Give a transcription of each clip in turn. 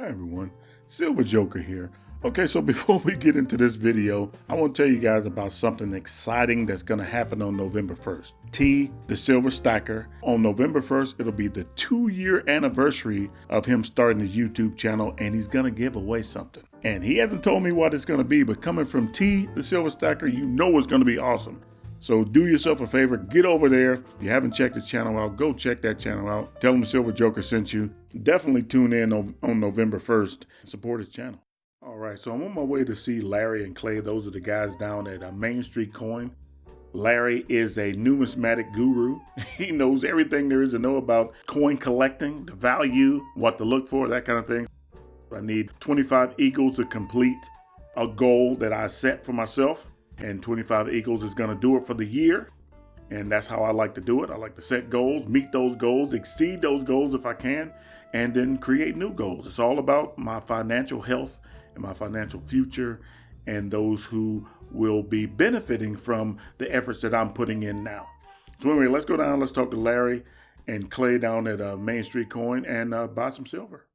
Hi everyone, Silver Joker here. Okay, so before we get into this video, I want to tell you guys about something exciting that's going to happen on November 1st. T, the Silver Stacker, on November 1st, it'll be the 2-year anniversary of him starting his YouTube channel, and he's going to give away something. And he hasn't told me what it's going to be, but coming from T, the Silver Stacker, you know it's going to be awesome. So do yourself a favor, get over there. If you haven't checked his channel out, go check that channel out. Tell him the Silver Joker sent you. Definitely tune in on November 1st and support his channel. All right, so I'm on my way to see Larry and Clay. Those are the guys down at Main Street Coin. Larry is a numismatic guru. He knows everything there is to know about coin collecting, the value, what to look for, that kind of thing. I need 25 eagles to complete a goal that I set for myself. And 25 eagles is going to do it for the year. And that's how I like to do it. I like to set goals, meet those goals, exceed those goals if I can, and then create new goals. It's all about my financial health and my financial future and those who will be benefiting from the efforts that I'm putting in now. So anyway, let's go down. Let's talk to Larry and Clay down at Main Street Coin and buy some silver.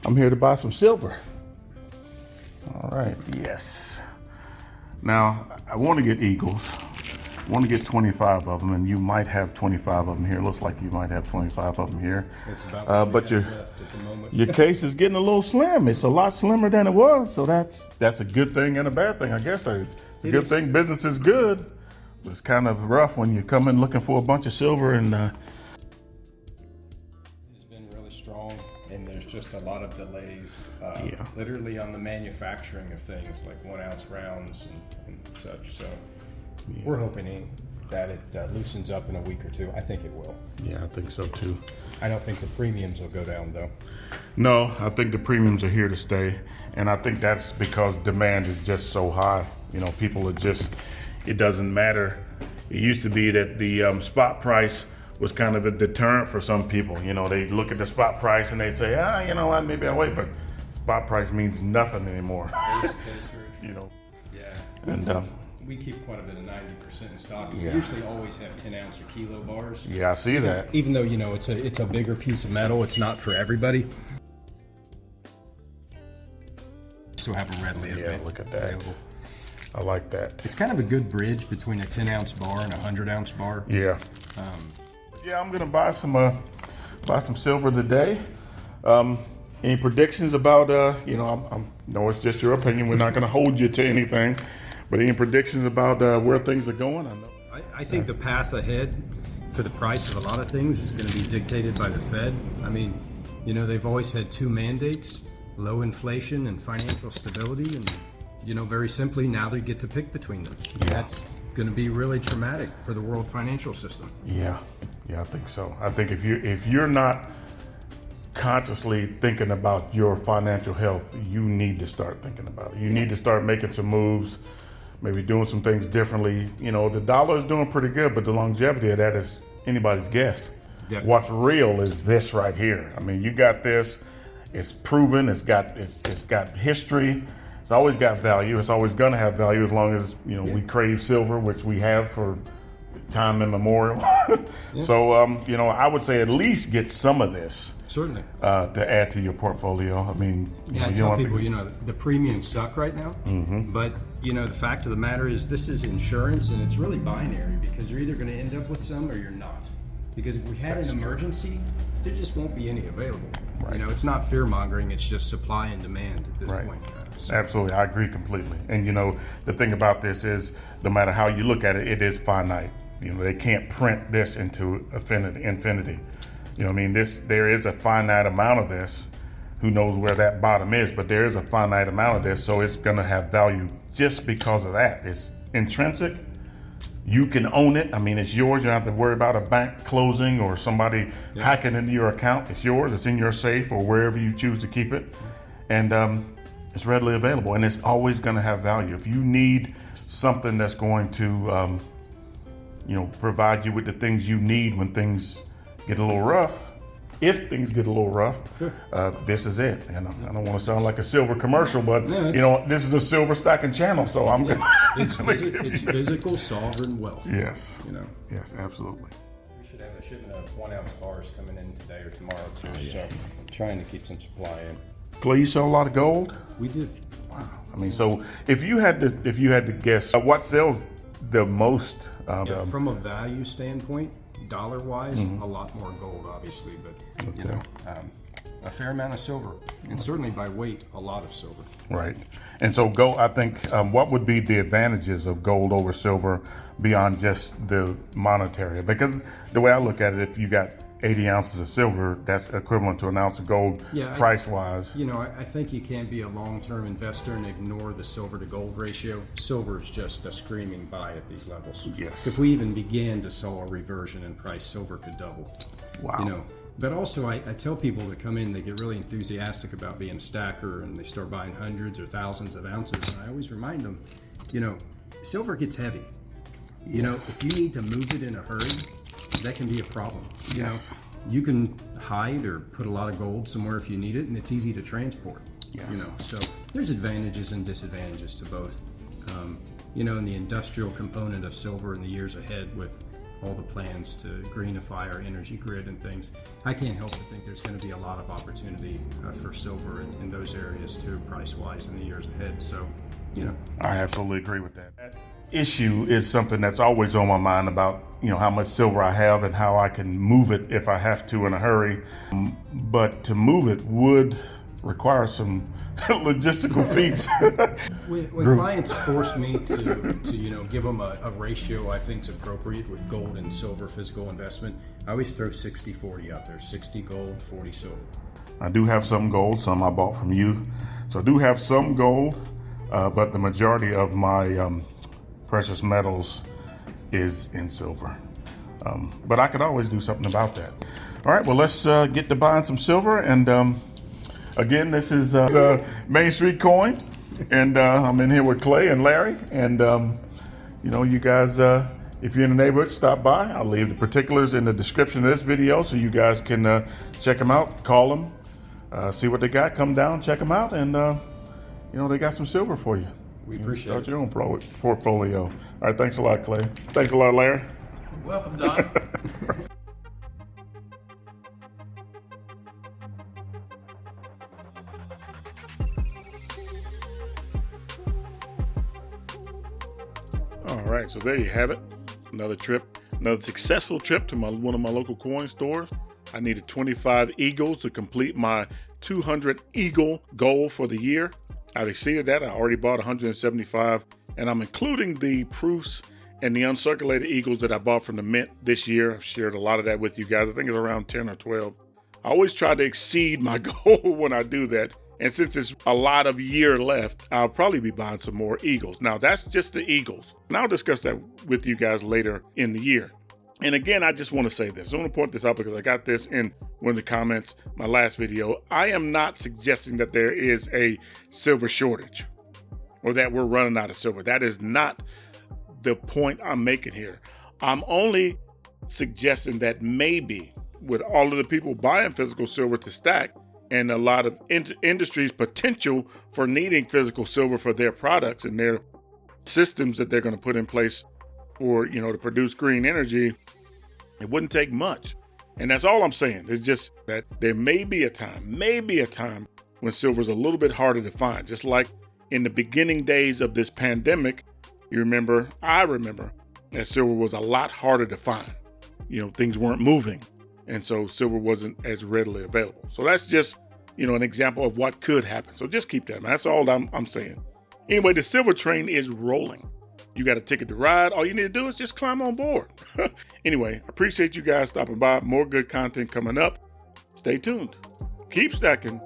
I'm here to buy some silver. All right, yes. Now, I want to get eagles. I want to get 25 of them, and you might have 25 of them here. Looks like you might have 25 of them here. That's about but your case is getting a little slim. It's a lot slimmer than it was, so that's a good thing and a bad thing, I guess. It's a good thing business is good. But it's kind of rough when you come in looking for a bunch of silver and It's been really strong, and there's just a lot of delays, Yeah. literally on the manufacturing of things like 1 ounce rounds and such. So we're hoping that it loosens up in a week or two. I think it will. yeah, I think so too. I don't think the premiums will go down though. No, I think the premiums are here to stay. And I think that's because demand is just so high. You know, people are just, it doesn't matter. It used to be that the spot price was kind of a deterrent for some people. You know, they look at the spot price and they say, you know what, maybe I'll wait. But spot price means nothing anymore. That is very You know. Yeah. And we keep quite a bit of 90% in stock. Yeah. We usually always have 10 ounce or kilo bars. yeah, I see that. Even though, you know, it's a bigger piece of metal, it's not for everybody. Still have a readily Yeah, look at that. available. I like that. It's kind of a good bridge between a 10 ounce bar and a 100 ounce bar. Yeah. Yeah, I'm gonna buy some silver today. Any predictions about you know, I'm no, it's just your opinion. We're not gonna hold you to anything, but any predictions about where things are going? I know. I think the path ahead for the price of a lot of things is going to be dictated by the Fed. I mean, you know, they've always had two mandates: low inflation and financial stability. And, you know, very simply, now they get to pick between them. Yeah. That's going to be really traumatic for the world financial system. Yeah, I think so. I think if you're not consciously thinking about your financial health, you need to start thinking about it. You need to start making some moves, maybe doing some things differently. You know, the dollar is doing pretty good, but the longevity of that is anybody's guess. Definitely. What's real is this right here. I mean, you got this. It's proven. It's got history. It's always got value. It's always going to have value as long as, you know, we crave silver, which we have for time immemorial. So, you know, I would say at least get some of this. Certainly. To add to your portfolio. I mean, Yeah, I tell people, you know, the premiums suck right now, but, you know, the fact of the matter is this is insurance, and it's really binary because you're either going to end up with some or you're not. Because if we had an emergency, there just won't be any available. Right. You know, it's not fear mongering, it's just supply and demand at this Right. point. So, Absolutely, I agree completely. And you know, the thing about this is, no matter how you look at it, it is finite. You know, they can't print this into infinity. You know what I mean? There is a finite amount of this. Who knows where that bottom is, but there is a finite amount of this, so it's gonna have value just because of that. It's intrinsic, You can own it. I mean, it's yours. You don't have to worry about a bank closing or somebody hacking into your account. It's yours. It's in your safe or wherever you choose to keep it. And it's readily available, and it's always going to have value. If you need something that's going to, provide you with the things you need when things get a little rough, if things get a little rough, this is it. And I don't want to sound like a silver commercial, but this is a silver stacking channel, so I'm going to. It's physical sovereign wealth. Yes. Yes, absolutely. We should have a shipment of 1 ounce bars coming in today or tomorrow too. So trying to keep some supply in. Clay, you sell a lot of gold? We do. Wow. I mean, so if you had to guess what sells the most, from a value standpoint, dollar-wise, a lot more gold, obviously, but a fair amount of silver, and certainly by weight, a lot of silver. Right. And so gold, I think, what would be the advantages of gold over silver beyond just the monetary? Because the way I look at it, if you got 80 ounces of silver, that's equivalent to an ounce of gold price-wise. I think you can't be a long-term investor and ignore the silver to gold ratio. Silver is just a screaming buy at these levels. Yes. If we even began to saw a reversion in price, silver could double. Wow. But also I tell people to come in, they get really enthusiastic about being a stacker and they start buying hundreds or thousands of ounces. And I always remind them, silver gets heavy. If you need to move it in a hurry, that can be a problem. You can hide or put a lot of gold somewhere if you need it, and it's easy to transport. Yes. So there's advantages and disadvantages to both. And the industrial component of silver in the years ahead with all the plans to greenify our energy grid and things, I can't help but think there's going to be a lot of opportunity for silver in those areas too, price-wise, in the years ahead. So, I absolutely agree with that. That issue is something that's always on my mind about, how much silver I have and how I can move it if I have to in a hurry. But to move it would require some logistical feats. When clients force me to give them a ratio I think is appropriate with gold and silver physical investment, I always throw 60-40 out there, 60 gold, 40 silver. I do have some gold, some I bought from you. So I do have some gold, but the majority of my precious metals is in silver. But I could always do something about that. All right, well, let's get to buying some silver. And again, this is Main Street Coin. And I'm in here with Clay and Larry. And, you guys, if you're in the neighborhood, stop by. I'll leave the particulars in the description of this video so you guys can check them out, call them, see what they got, come down, check them out. And, they got some silver for you. We appreciate Start your own portfolio. All right, thanks a lot, Clay. Thanks a lot, Larry. You're welcome, Don. All right, so there you have it. Another successful trip to one of my local coin stores. I needed 25 eagles to complete my 200 eagle goal for the year. I've exceeded that. I already bought 175, and I'm including the proofs and the uncirculated eagles that I bought from the mint this year. I've shared a lot of that with you guys. I think it's around 10 or 12. I always try to exceed my goal when I do that. And since it's a lot of year left, I'll probably be buying some more eagles. Now, that's just the eagles. And I'll discuss that with you guys later in the year. And again, I just want to say this. I want to point this out because I got this in one of the comments, my last video. I am not suggesting that there is a silver shortage or that we're running out of silver. That is not the point I'm making here. I'm only suggesting that maybe with all of the people buying physical silver to stack and a lot of industries' potential for needing physical silver for their products and their systems that they're going to put in place for, to produce green energy, it wouldn't take much. And that's all I'm saying. It's just that there may be a time when silver's a little bit harder to find. Just like in the beginning days of this pandemic, I remember that silver was a lot harder to find. Things weren't moving. And so silver wasn't as readily available. So that's just, an example of what could happen. So just keep that in mind. That's all I'm saying. Anyway, the silver train is rolling. You got a ticket to ride. All you need to do is just climb on board. Anyway, I appreciate you guys stopping by. More good content coming up. Stay tuned. Keep stacking.